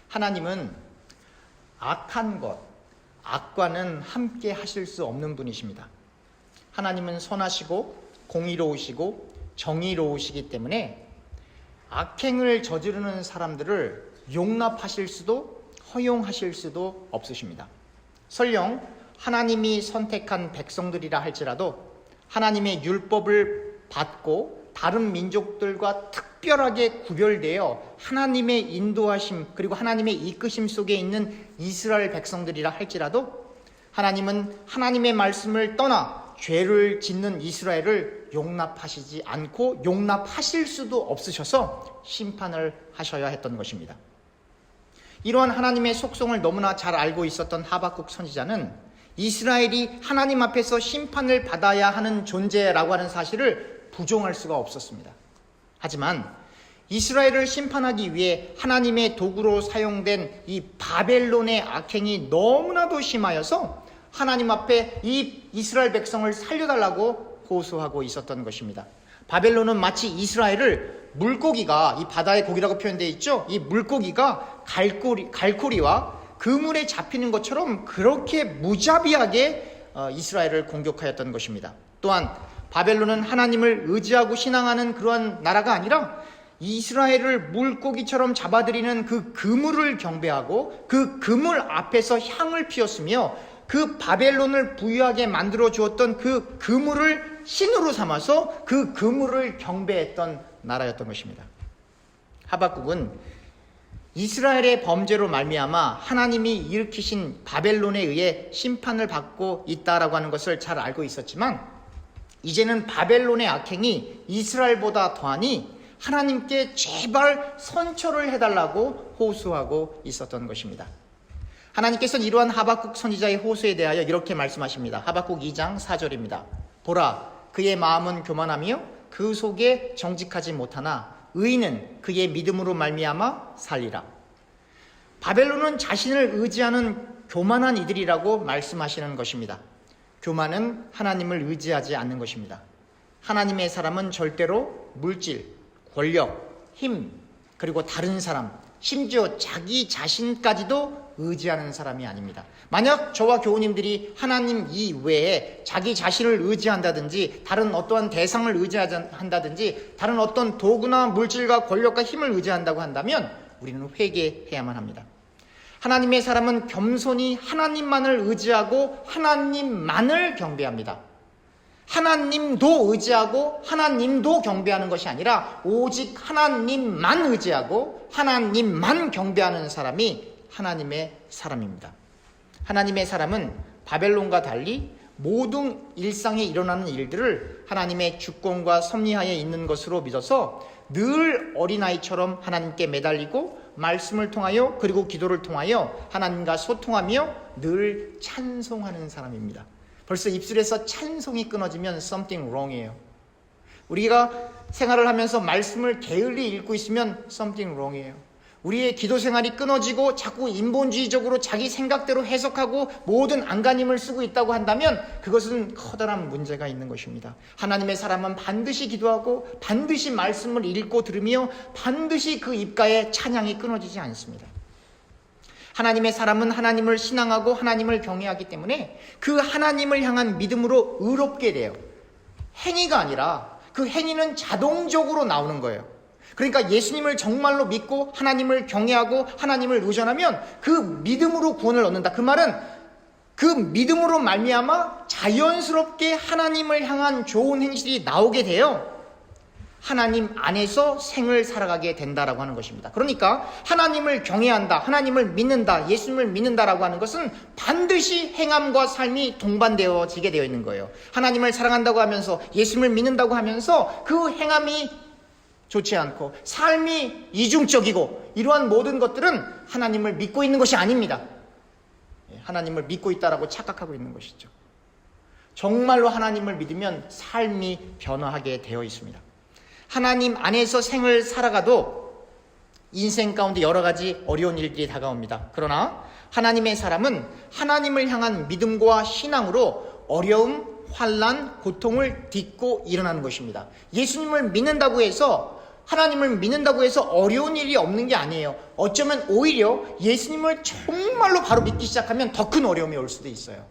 하나님은 악한 것, 악과는 함께 하실 수 없는 분이십니다. 하나님은 선하시고 공의로우시고 정의로우시기 때문에 악행을 저지르는 사람들을 용납하실 수도 허용하실 수도 없으십니다. 설령 하나님이 선택한 백성들이라 할지라도 하나님의 율법을 받고 다른 민족들과 특별하게 구별되어 하나님의 인도하심 그리고 하나님의 이끄심 속에 있는 이스라엘 백성들이라 할지라도 하나님은 하나님의 말씀을 떠나 죄를 짓는 이스라엘을 용납하시지 않고 용납하실 수도 없으셔서 심판을 하셔야 했던 것입니다. 이러한 하나님의 속성을 너무나 잘 알고 있었던 하박국 선지자는 이스라엘이 하나님 앞에서 심판을 받아야 하는 존재라고 하는 사실을 부정할 수가 없었습니다. 하지만 이스라엘을 심판하기 위해 하나님의 도구로 사용된 이 바벨론의 악행이 너무나도 심하여서 하나님 앞에 이 이스라엘 백성을 살려달라고 호소하고 있었던 것입니다. 바벨론은 마치 이스라엘을 물고기가, 이 바다의 고기라고 표현되어 있죠. 이 물고기가 갈고리와 그물에 잡히는 것처럼 그렇게 무자비하게 이스라엘을 공격하였던 것입니다. 또한 바벨론은 하나님을 의지하고 신앙하는 그러한 나라가 아니라 이스라엘을 물고기처럼 잡아들이는 그 그물을 경배하고 그 그물 앞에서 향을 피웠으며 그 바벨론을 부유하게 만들어 주었던 그 그물을 신으로 삼아서 그 그물을 경배했던 나라였던 것입니다. 하박국은 이스라엘의 범죄로 말미암아 하나님이 일으키신 바벨론에 의해 심판을 받고 있다라고 하는 것을 잘 알고 있었지만 이제는 바벨론의 악행이 이스라엘보다 더하니 하나님께 제발 선처를 해달라고 호소하고 있었던 것입니다. 하나님께서는 이러한 하박국 선지자의 호소에 대하여 이렇게 말씀하십니다. 하박국 2장 4절입니다. 보라, 그의 마음은 교만하며 그 속에 정직하지 못하나 의인은 그의 믿음으로 말미암아 살리라. 바벨론은 자신을 의지하는 교만한 이들이라고 말씀하시는 것입니다. 교만은 하나님을 의지하지 않는 것입니다. 하나님의 사람은 절대로 물질, 권력, 힘, 그리고 다른 사람, 심지어 자기 자신까지도 의지하는 사람이 아닙니다. 만약 저와 교우님들이 하나님 이외에 자기 자신을 의지한다든지 다른 어떠한 대상을 의지한다든지 다른 어떤 도구나 물질과 권력과 힘을 의지한다고 한다면 우리는 회개해야만 합니다. 하나님의 사람은 겸손히 하나님만을 의지하고 하나님만을 경배합니다. 하나님도 의지하고 하나님도 경배하는 것이 아니라 오직 하나님만 의지하고 하나님만 경배하는 사람이 하나님의 사람입니다. 하나님의 사람은 바벨론과 달리 모든 일상에 일어나는 일들을 하나님의 주권과 섭리하에 있는 것으로 믿어서 늘 어린아이처럼 하나님께 매달리고 말씀을 통하여 그리고 기도를 통하여 하나님과 소통하며 늘 찬송하는 사람입니다. 벌써 입술에서 찬송이 끊어지면 something wrong이에요. 우리가 생활을 하면서 말씀을 게을리 읽고 있으면 something wrong이에요. 우리의 기도 생활이 끊어지고 자꾸 인본주의적으로 자기 생각대로 해석하고 모든 안간힘을 쓰고 있다고 한다면 그것은 커다란 문제가 있는 것입니다. 하나님의 사람은 반드시 기도하고 반드시 말씀을 읽고 들으며 반드시 그 입가에 찬양이 끊어지지 않습니다. 하나님의 사람은 하나님을 신앙하고 하나님을 경외하기 때문에 그 하나님을 향한 믿음으로 의롭게 돼요. 행위가 아니라 그 행위는 자동적으로 나오는 거예요. 그러니까 예수님을 정말로 믿고 하나님을 경외하고 하나님을 의존하면 그 믿음으로 구원을 얻는다. 그 말은 그 믿음으로 말미암아 자연스럽게 하나님을 향한 좋은 행실이 나오게 돼요. 하나님 안에서 생을 살아가게 된다라고 하는 것입니다. 그러니까 하나님을 경외한다, 하나님을 믿는다, 예수님을 믿는다라고 하는 것은 반드시 행함과 삶이 동반되어지게 되어 있는 거예요. 하나님을 사랑한다고 하면서 예수님을 믿는다고 하면서 그 행함이 좋지 않고 삶이 이중적이고 이러한 모든 것들은 하나님을 믿고 있는 것이 아닙니다. 하나님을 믿고 있다라고 착각하고 있는 것이죠. 정말로 하나님을 믿으면 삶이 변화하게 되어 있습니다. 하나님 안에서 생을 살아가도 인생 가운데 여러 가지 어려운 일들이 다가옵니다. 그러나 하나님의 사람은 하나님을 향한 믿음과 신앙으로 어려움, 환난, 고통을 딛고 일어나는 것입니다. 예수님을 믿는다고 해서 하나님을 믿는다고 해서 어려운 일이 없는 게 아니에요. 어쩌면 오히려 예수님을 정말로 바로 믿기 시작하면 더 큰 어려움이 올 수도 있어요.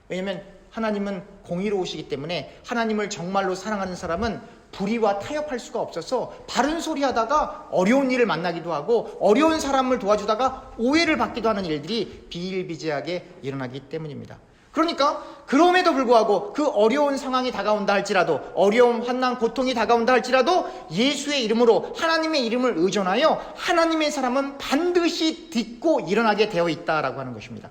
왜냐하면 하나님은 공의로우시기 때문에 하나님을 정말로 사랑하는 사람은 불의와 타협할 수가 없어서 바른 소리 하다가 어려운 일을 만나기도 하고 어려운 사람을 도와주다가 오해를 받기도 하는 일들이 비일비재하게 일어나기 때문입니다. 그러니까 그럼에도 불구하고 그 어려운 상황이 다가온다 할지라도, 어려움, 환난, 고통이 다가온다 할지라도 예수의 이름으로, 하나님의 이름을 의존하여 하나님의 사람은 반드시 딛고 일어나게 되어 있다라고 하는 것입니다.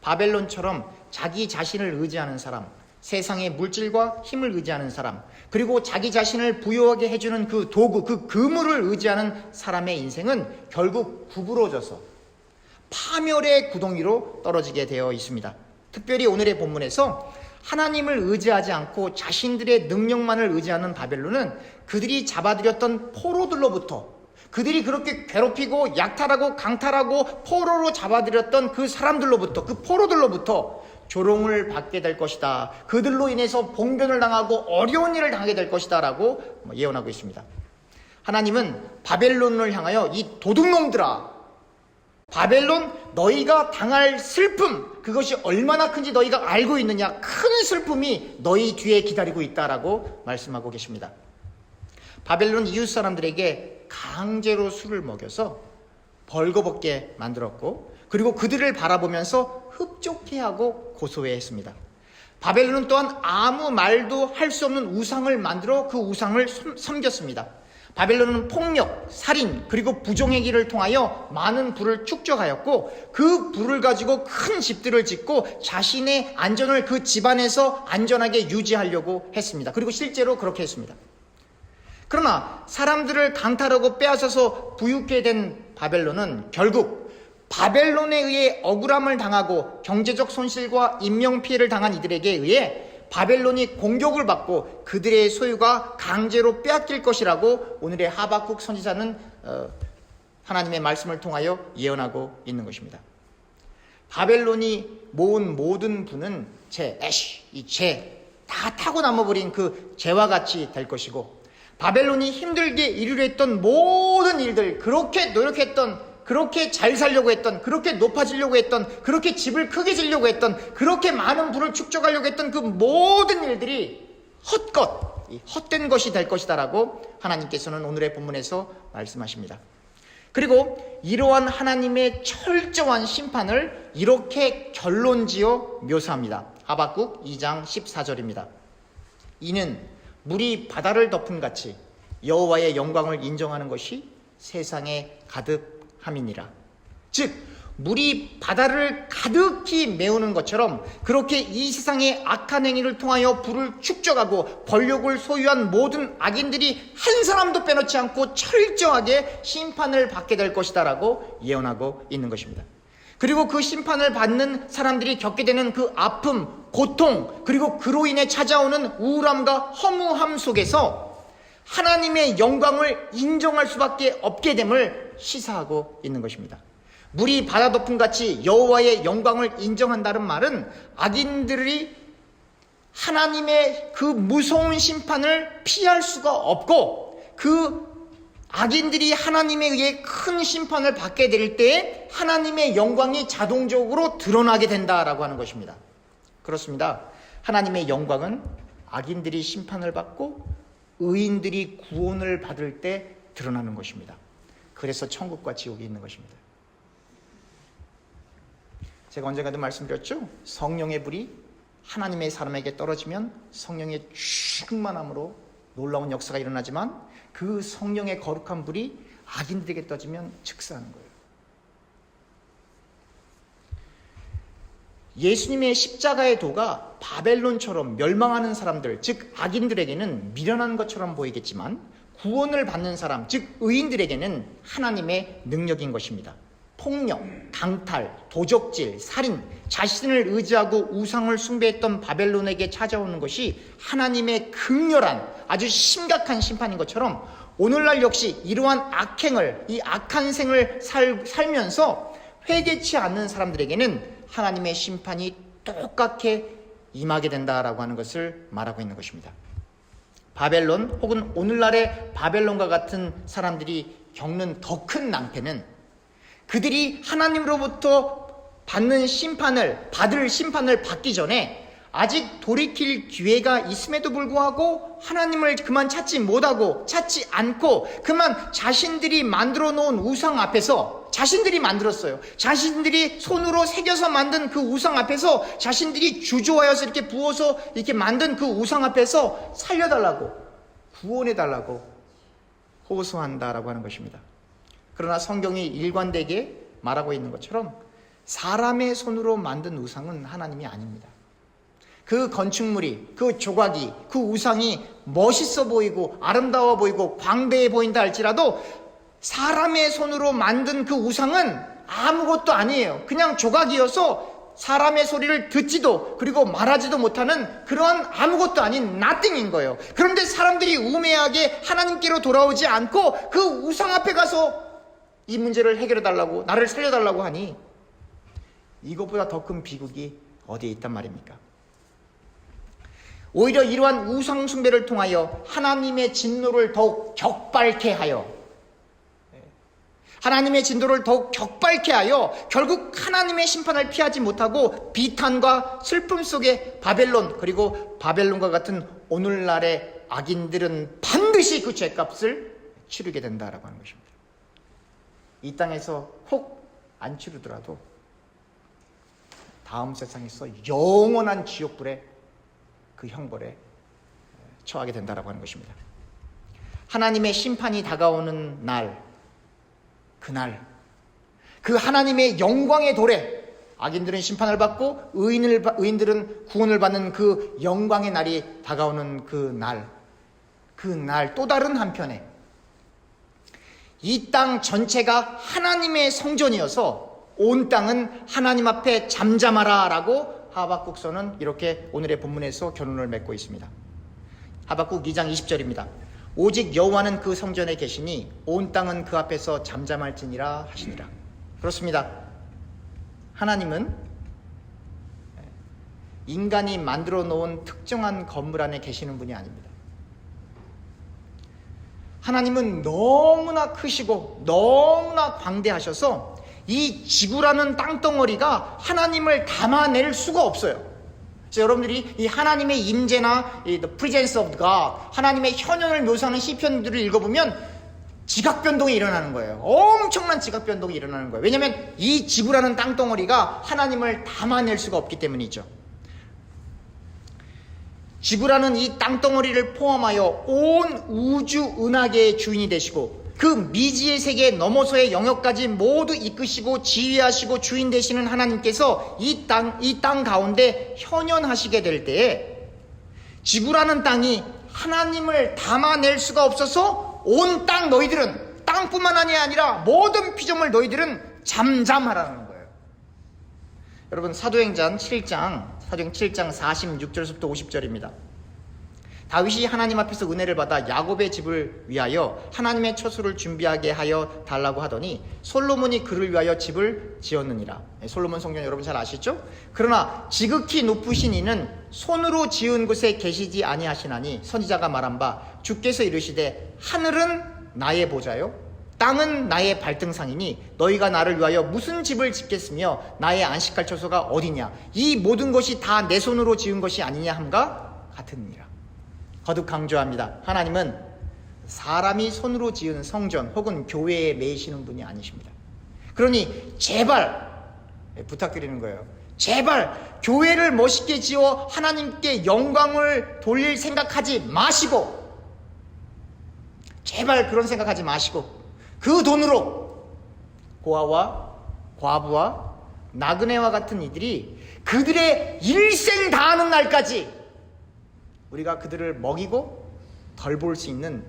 바벨론처럼 자기 자신을 의지하는 사람, 세상의 물질과 힘을 의지하는 사람, 그리고 자기 자신을 부유하게 해주는 그 도구, 그 그물을 의지하는 사람의 인생은 결국 구부러져서 파멸의 구덩이로 떨어지게 되어 있습니다. 특별히 오늘의 본문에서 하나님을 의지하지 않고 자신들의 능력만을 의지하는 바벨론은 그들이 잡아들였던 포로들로부터, 그들이 그렇게 괴롭히고 약탈하고 강탈하고 포로로 잡아들였던 그 사람들로부터, 그 포로들로부터 조롱을 받게 될 것이다. 그들로 인해서 봉변을 당하고 어려운 일을 당하게 될 것이다 라고 예언하고 있습니다. 하나님은 바벨론을 향하여 이 도둑놈들아, 바벨론, 너희가 당할 슬픔, 그것이 얼마나 큰지 너희가 알고 있느냐. 큰 슬픔이 너희 뒤에 기다리고 있다라고 말씀하고 계십니다. 바벨론 이웃 사람들에게 강제로 술을 먹여서 벌거벗게 만들었고, 그리고 그들을 바라보면서 흡족해하고 고소해했습니다. 바벨론은 또한 아무 말도 할 수 없는 우상을 만들어 그 우상을 섬겼습니다. 바벨론은 폭력, 살인, 그리고 부정행위를 통하여 많은 부를 축적하였고, 그 부를 가지고 큰 집들을 짓고 자신의 안전을 그 집안에서 안전하게 유지하려고 했습니다. 그리고 실제로 그렇게 했습니다. 그러나 사람들을 강탈하고 빼앗아서 부유케 된 바벨론은 결국 바벨론에 의해 억울함을 당하고 경제적 손실과 인명피해를 당한 이들에게 의해 바벨론이 공격을 받고 그들의 소유가 강제로 빼앗길 것이라고 오늘의 하박국 선지자는 하나님의 말씀을 통하여 예언하고 있는 것입니다. 바벨론이 모은 모든 부는 이 죄 다 타고 남아버린 그 죄와 같이 될 것이고, 바벨론이 힘들게 이루려 했던 모든 일들, 그렇게 노력했던, 그렇게 잘 살려고 했던, 그렇게 높아지려고 했던, 그렇게 집을 크게 지려고 했던, 그렇게 많은 부를 축적하려고 했던 그 모든 일들이 헛된 것이 될 것이다 라고 하나님께서는 오늘의 본문에서 말씀하십니다. 그리고 이러한 하나님의 철저한 심판을 이렇게 결론지어 묘사합니다. 하박국 2장 14절입니다. 이는 물이 바다를 덮은 같이 여호와의 영광을 인정하는 것이 세상에 가득함이니라. 즉 물이 바다를 가득히 메우는 것처럼 그렇게 이 세상의 악한 행위를 통하여 부를 축적하고 권력을 소유한 모든 악인들이 한 사람도 빼놓지 않고 철저하게 심판을 받게 될 것이다 라고 예언하고 있는 것입니다. 그리고 그 심판을 받는 사람들이 겪게 되는 그 아픔, 고통, 그리고 그로 인해 찾아오는 우울함과 허무함 속에서 하나님의 영광을 인정할 수밖에 없게 됨을 시사하고 있는 것입니다. 물이 바다 덮음 같이 여호와의 영광을 인정한다는 말은 악인들이 하나님의 그 무서운 심판을 피할 수가 없고, 그 악인들이 하나님에 의해 큰 심판을 받게 될 때에 하나님의 영광이 자동적으로 드러나게 된다라고 하는 것입니다. 그렇습니다. 하나님의 영광은 악인들이 심판을 받고 의인들이 구원을 받을 때 드러나는 것입니다. 그래서 천국과 지옥이 있는 것입니다. 제가 언젠가도 말씀드렸죠. 성령의 불이 하나님의 사람에게 떨어지면 성령의 충만함으로 놀라운 역사가 일어나지만, 그 성령의 거룩한 불이 악인들에게 떠지면 즉사하는 거예요. 예수님의 십자가의 도가 바벨론처럼 멸망하는 사람들, 즉 악인들에게는 미련한 것처럼 보이겠지만, 구원을 받는 사람, 즉 의인들에게는 하나님의 능력인 것입니다. 폭력, 강탈, 도적질, 살인, 자신을 의지하고 우상을 숭배했던 바벨론에게 찾아오는 것이 하나님의 극렬한 아주 심각한 심판인 것처럼, 오늘날 역시 이러한 악행을, 이 악한 생을 살면서 회개치 않는 사람들에게는 하나님의 심판이 똑같게 임하게 된다라고 하는 것을 말하고 있는 것입니다. 바벨론 혹은 오늘날의 바벨론과 같은 사람들이 겪는 더 큰 낭패는 그들이 하나님으로부터 받을 심판을 받기 전에 아직 돌이킬 기회가 있음에도 불구하고 하나님을 그만 찾지 않고 그만 자신들이 만들어 놓은 우상 앞에서, 자신들이 만들었어요. 자신들이 손으로 새겨서 만든 그 우상 앞에서, 자신들이 주조하여서 이렇게 부어서 이렇게 만든 그 우상 앞에서 살려달라고, 구원해달라고 호소한다라고 하는 것입니다. 그러나 성경이 일관되게 말하고 있는 것처럼 사람의 손으로 만든 우상은 하나님이 아닙니다. 그 건축물이, 그 조각이, 그 우상이 멋있어 보이고 아름다워 보이고 광대해 보인다 할지라도 사람의 손으로 만든 그 우상은 아무것도 아니에요. 그냥 조각이어서 사람의 소리를 듣지도 그리고 말하지도 못하는 그런 아무것도 아닌 nothing인 거예요. 그런데 사람들이 우매하게 하나님께로 돌아오지 않고 그 우상 앞에 가서 이 문제를 해결해 달라고, 나를 살려달라고 하니 이것보다 더 큰 비극이 어디에 있단 말입니까? 오히려 이러한 우상 숭배를 통하여 하나님의 진노를 더욱 격발케 하여 결국 하나님의 심판을 피하지 못하고 비탄과 슬픔 속에 바벨론, 그리고 바벨론과 같은 오늘날의 악인들은 반드시 그 죄값을 치르게 된다라고 하는 것입니다. 이 땅에서 혹 안 치르더라도 다음 세상에서 영원한 지옥불에 그 형벌에 처하게 된다라고 하는 것입니다. 하나님의 심판이 다가오는 날, 그날 그 하나님의 영광의 도래, 악인들은 심판을 받고 의인들은 구원을 받는 그 영광의 날이 다가오는 그 날 또 다른 한편에 이 땅 전체가 하나님의 성전이어서 온 땅은 하나님 앞에 잠잠하라 라고 하박국서는 이렇게 오늘의 본문에서 결론을 맺고 있습니다. 하박국 2장 20절입니다. 오직 여호와는 그 성전에 계시니 온 땅은 그 앞에서 잠잠할지니라 하시니라. 그렇습니다. 하나님은 인간이 만들어 놓은 특정한 건물 안에 계시는 분이 아닙니다. 하나님은 너무나 크시고 너무나 광대하셔서 이 지구라는 땅덩어리가 하나님을 담아낼 수가 없어요. 그래서 여러분들이 이 하나님의 임재나 The presence of God, 하나님의 현현을 묘사하는 시편들을 읽어보면 지각변동이 일어나는 거예요. 엄청난 지각변동이 일어나는 거예요. 왜냐하면 이 지구라는 땅덩어리가 하나님을 담아낼 수가 없기 때문이죠. 지구라는 이 땅덩어리를 포함하여 온 우주 은하계의 주인이 되시고 그 미지의 세계 넘어서의 영역까지 모두 이끄시고 지휘하시고 주인 되시는 하나님께서 이 땅 가운데 현현하시게 될 때에 지구라는 땅이 하나님을 담아낼 수가 없어서 온 땅 너희들은, 땅뿐만 아니라 모든 피조물 너희들은 잠잠하라는 거예요. 여러분 사도행전 7장 46절부터 50절입니다. 다윗이 하나님 앞에서 은혜를 받아 야곱의 집을 위하여 하나님의 처소를 준비하게 하여 달라고 하더니 솔로몬이 그를 위하여 집을 지었느니라. 솔로몬 성경 여러분 잘 아시죠? 그러나 지극히 높으신 이는 손으로 지은 곳에 계시지 아니하시나니 선지자가 말한 바 주께서 이르시되 하늘은 나의 보좌요 땅은 나의 발등상이니 너희가 나를 위하여 무슨 집을 짓겠으며 나의 안식할 처소가 어디냐. 이 모든 것이 다 내 손으로 지은 것이 아니냐 함과 같으니라. 거듭 강조합니다. 하나님은 사람이 손으로 지은 성전 혹은 교회에 매이시는 분이 아니십니다. 그러니 제발 부탁드리는 거예요. 제발 교회를 멋있게 지어 하나님께 영광을 돌릴 생각하지 마시고, 제발 그런 생각하지 마시고 그 돈으로 고아와 과부와 나그네와 같은 이들이 그들의 일생 다하는 날까지 우리가 그들을 먹이고 덜 볼 수 있는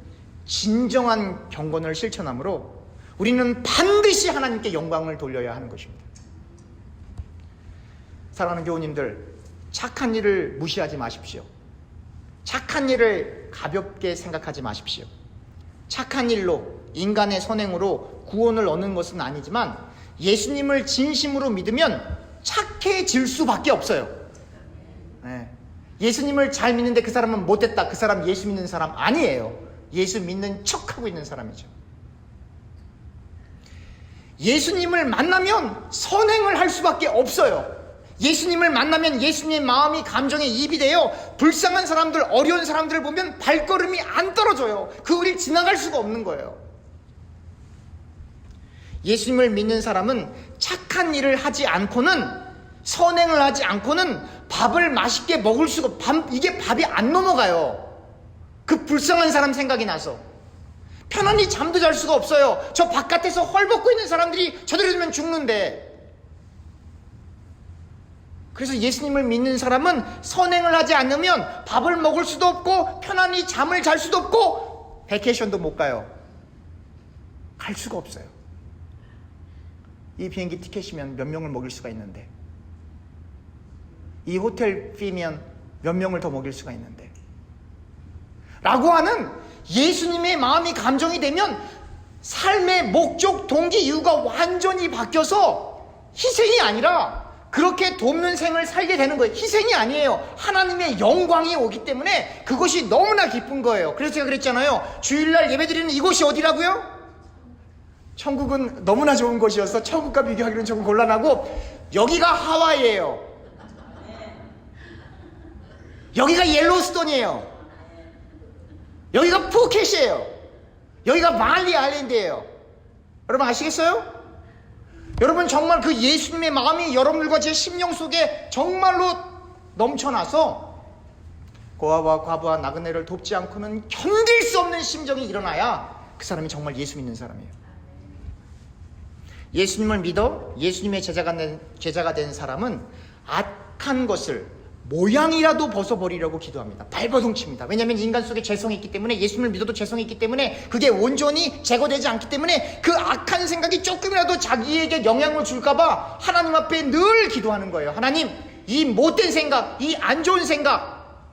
진정한 경건을 실천함으로 우리는 반드시 하나님께 영광을 돌려야 하는 것입니다. 사랑하는 교우님들, 착한 일을 무시하지 마십시오. 착한 일을 가볍게 생각하지 마십시오. 착한 일로, 인간의 선행으로 구원을 얻는 것은 아니지만 예수님을 진심으로 믿으면 착해질 수밖에 없어요. 네. 예수님을 잘 믿는데 그 사람은 못됐다. 그 사람 예수 믿는 사람 아니에요. 예수 믿는 척하고 있는 사람이죠. 예수님을 만나면 선행을 할 수밖에 없어요. 예수님을 만나면 예수님의 마음이 감정에 입이 되어 불쌍한 사람들, 어려운 사람들을 보면 발걸음이 안 떨어져요. 그 우리를 지나갈 수가 없는 거예요. 예수님을 믿는 사람은 착한 일을 하지 않고는, 선행을 하지 않고는 밥을 맛있게 먹을 수가, 이게 밥이 안 넘어가요. 그 불쌍한 사람 생각이 나서 편안히 잠도 잘 수가 없어요. 저 바깥에서 헐벗고 있는 사람들이 저들이 되면 죽는데. 그래서 예수님을 믿는 사람은 선행을 하지 않으면 밥을 먹을 수도 없고 편안히 잠을 잘 수도 없고 베케이션도 못 가요. 갈 수가 없어요. 이 비행기 티켓이면 몇 명을 먹일 수가 있는데, 이 호텔 피면 몇 명을 더 먹일 수가 있는데, 라고 하는 예수님의 마음이 감정이 되면 삶의 목적, 동기, 이유가 완전히 바뀌어서 희생이 아니라 그렇게 돕는 생을 살게 되는 거예요. 희생이 아니에요. 하나님의 영광이 오기 때문에 그것이 너무나 기쁜 거예요. 그래서 제가 그랬잖아요. 주일날 예배드리는 이곳이 어디라고요? 천국은 너무나 좋은 곳이어서 천국과 비교하기는 조금 곤란하고, 여기가 하와이예요. 여기가 옐로우스톤이에요. 여기가 푸켓이에요. 여기가 발리 아일랜드예요. 여러분 아시겠어요? 여러분 정말 그 예수님의 마음이 여러분들과 제 심령 속에 정말로 넘쳐나서 고아와 과부와 나그네를 돕지 않고는 견딜 수 없는 심정이 일어나야 그 사람이 정말 예수 믿는 사람이에요. 예수님을 믿어 예수님의 제자가 된 사람은 악한 것을 모양이라도 벗어버리려고 기도합니다. 발버둥칩니다. 왜냐하면 인간 속에 죄성이 있기 때문에, 예수님을 믿어도 죄성이 있기 때문에 그게 온전히 제거되지 않기 때문에 그 악한 생각이 조금이라도 자기에게 영향을 줄까봐 하나님 앞에 늘 기도하는 거예요. 하나님, 이 못된 생각, 이 안 좋은 생각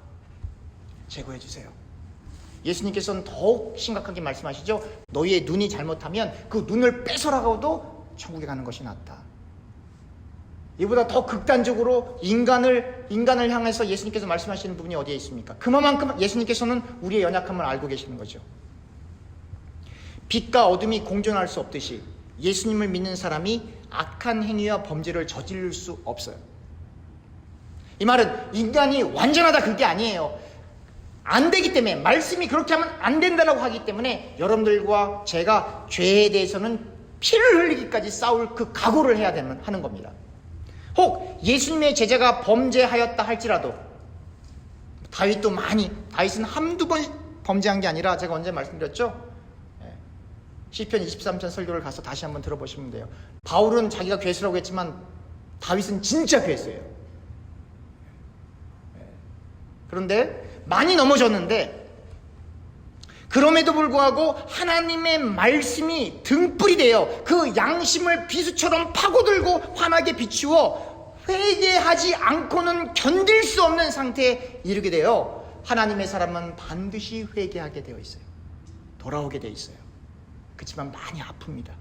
제거해 주세요. 예수님께서는 더욱 심각하게 말씀하시죠. 너희의 눈이 잘못하면 그 눈을 뺏어라가도 천국에 가는 것이 낫다. 이보다 더 극단적으로 인간을 향해서 예수님께서 말씀하시는 부분이 어디에 있습니까? 그만큼 예수님께서는 우리의 연약함을 알고 계시는 거죠. 빛과 어둠이 공존할 수 없듯이 예수님을 믿는 사람이 악한 행위와 범죄를 저지를 수 없어요. 이 말은 인간이 완전하다 그게 아니에요. 안 되기 때문에, 말씀이 그렇게 하면 안 된다라고 하기 때문에 여러분들과 제가 죄에 대해서는 피를 흘리기까지 싸울 그 각오를 해야 하는 겁니다. 혹 예수님의 제자가 범죄하였다 할지라도, 다윗은 한두 번 범죄한 게 아니라 제가 언제 말씀드렸죠? 시편 23편 설교를 가서 다시 한번 들어보시면 돼요. 바울은 자기가 괴수라고 했지만 다윗은 진짜 괴수예요. 그런데 많이 넘어졌는데, 그럼에도 불구하고 하나님의 말씀이 등불이 되어 그 양심을 비수처럼 파고들고 환하게 비추어 회개하지 않고는 견딜 수 없는 상태에 이르게 되어 하나님의 사람은 반드시 회개하게 되어 있어요. 돌아오게 되어 있어요. 그렇지만 많이 아픕니다.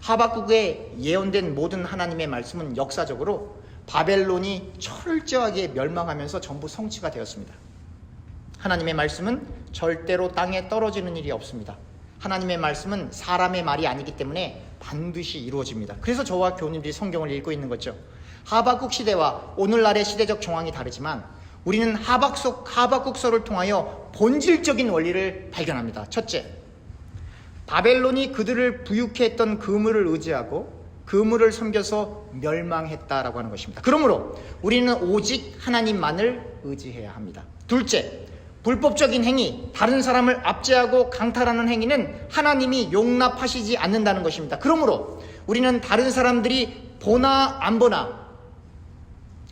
하박국에 예언된 모든 하나님의 말씀은 역사적으로 바벨론이 철저하게 멸망하면서 전부 성취가 되었습니다. 하나님의 말씀은 절대로 땅에 떨어지는 일이 없습니다. 하나님의 말씀은 사람의 말이 아니기 때문에 반드시 이루어집니다. 그래서 저와 교우님들이 성경을 읽고 있는 거죠. 하박국 시대와 오늘날의 시대적 정황이 다르지만 우리는 하박국서를 통하여 본질적인 원리를 발견합니다. 첫째, 바벨론이 그들을 부유케 했던 그물을 의지하고 그물을 섬겨서 멸망했다라고 하는 것입니다. 그러므로 우리는 오직 하나님만을 의지해야 합니다. 둘째, 불법적인 행위, 다른 사람을 압제하고 강탈하는 행위는 하나님이 용납하시지 않는다는 것입니다. 그러므로 우리는 다른 사람들이 보나 안 보나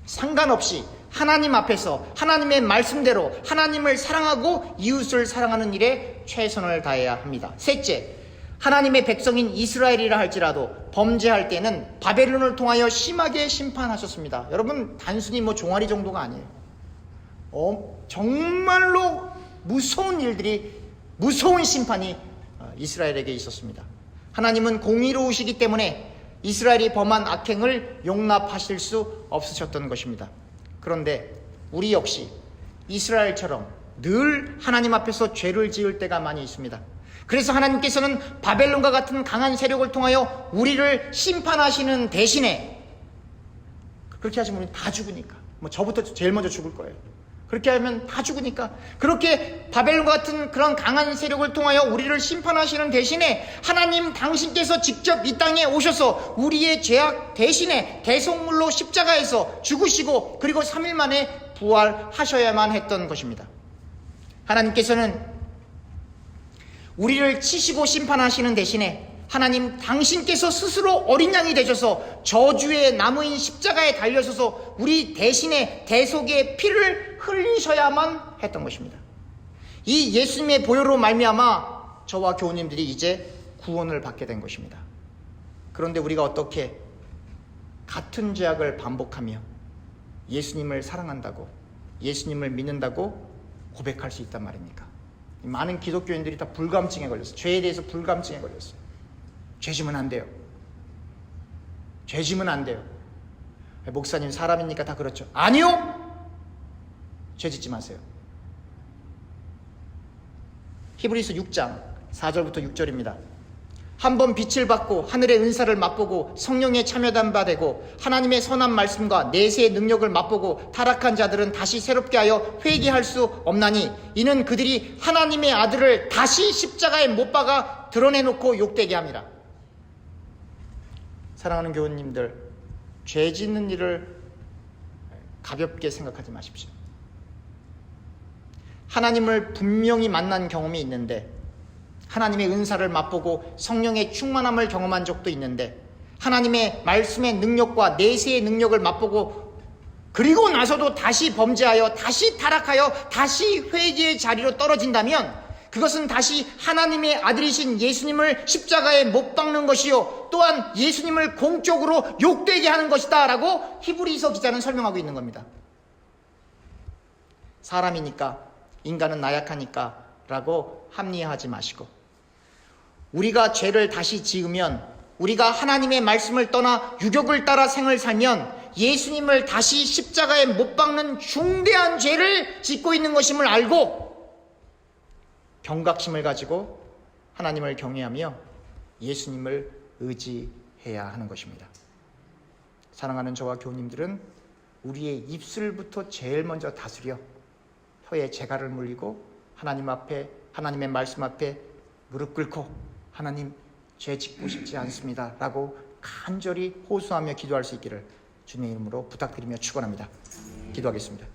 상관없이 하나님 앞에서 하나님의 말씀대로 하나님을 사랑하고 이웃을 사랑하는 일에 최선을 다해야 합니다. 셋째, 하나님의 백성인 이스라엘이라 할지라도 범죄할 때는 바벨론을 통하여 심하게 심판하셨습니다. 여러분, 단순히 종아리 정도가 아니에요. 정말로 무서운 일들이, 무서운 심판이 이스라엘에게 있었습니다. 하나님은 공의로우시기 때문에 이스라엘이 범한 악행을 용납하실 수 없으셨던 것입니다. 그런데 우리 역시 이스라엘처럼 늘 하나님 앞에서 죄를 지을 때가 많이 있습니다. 그래서 하나님께서는 바벨론과 같은 강한 세력을 통하여 우리를 심판하시는 대신에, 그렇게 하시면 우리 다 죽으니까, 저부터 제일 먼저 죽을 거예요. 그렇게 하면 다 죽으니까, 그렇게 바벨론과 같은 그런 강한 세력을 통하여 우리를 심판하시는 대신에 하나님 당신께서 직접 이 땅에 오셔서 우리의 죄악 대신에 대속물로 십자가에서 죽으시고 그리고 3일 만에 부활하셔야만 했던 것입니다. 하나님께서는 우리를 치시고 심판하시는 대신에 하나님 당신께서 스스로 어린 양이 되셔서 저주의 나무인 십자가에 달려서서 우리 대신에 대속의 피를 흘리셔야만 했던 것입니다. 이 예수님의 보혈로 말미암아 저와 교우님들이 이제 구원을 받게 된 것입니다. 그런데 우리가 어떻게 같은 죄악을 반복하며 예수님을 사랑한다고, 예수님을 믿는다고 고백할 수 있단 말입니까? 많은 기독교인들이 다 불감증에 걸렸어요. 죄에 대해서 불감증에 걸렸어요. 죄 지면 안 돼요. 죄 지면 안 돼요. 목사님 사람이니까 다 그렇죠. 아니요. 죄 짓지 마세요. 히브리서 6장 4절부터 6절입니다. 한번 빛을 받고 하늘의 은사를 맛보고 성령에 참여한 바 되고 하나님의 선한 말씀과 내세의 능력을 맛보고 타락한 자들은 다시 새롭게 하여 회개할 수 없나니 이는 그들이 하나님의 아들을 다시 십자가에 못 박아 드러내놓고 욕되게 함이라. 사랑하는 교우님들, 죄 짓는 일을 가볍게 생각하지 마십시오. 하나님을 분명히 만난 경험이 있는데, 하나님의 은사를 맛보고 성령의 충만함을 경험한 적도 있는데, 하나님의 말씀의 능력과 내세의 능력을 맛보고 그리고 나서도 다시 범죄하여 다시 타락하여 다시 회개의 자리로 떨어진다면 그것은 다시 하나님의 아들이신 예수님을 십자가에 못 박는 것이요 또한 예수님을 공적으로 욕되게 하는 것이다 라고 히브리서 기자는 설명하고 있는 겁니다. 사람이니까, 인간은 나약하니까 라고 합리화하지 마시고, 우리가 죄를 다시 지으면, 우리가 하나님의 말씀을 떠나 유욕을 따라 생을 살면 예수님을 다시 십자가에 못 박는 중대한 죄를 짓고 있는 것임을 알고 경각심을 가지고 하나님을 경외하며 예수님을 의지해야 하는 것입니다. 사랑하는 저와 교우님들은 우리의 입술부터 제일 먼저 다스려 혀에 재갈을 물리고 하나님 앞에, 하나님의 말씀 앞에 무릎 꿇고 하나님 죄 짓고 싶지 않습니다 라고 간절히 호소하며 기도할 수 있기를 주님의 이름으로 부탁드리며 축원합니다. 기도하겠습니다.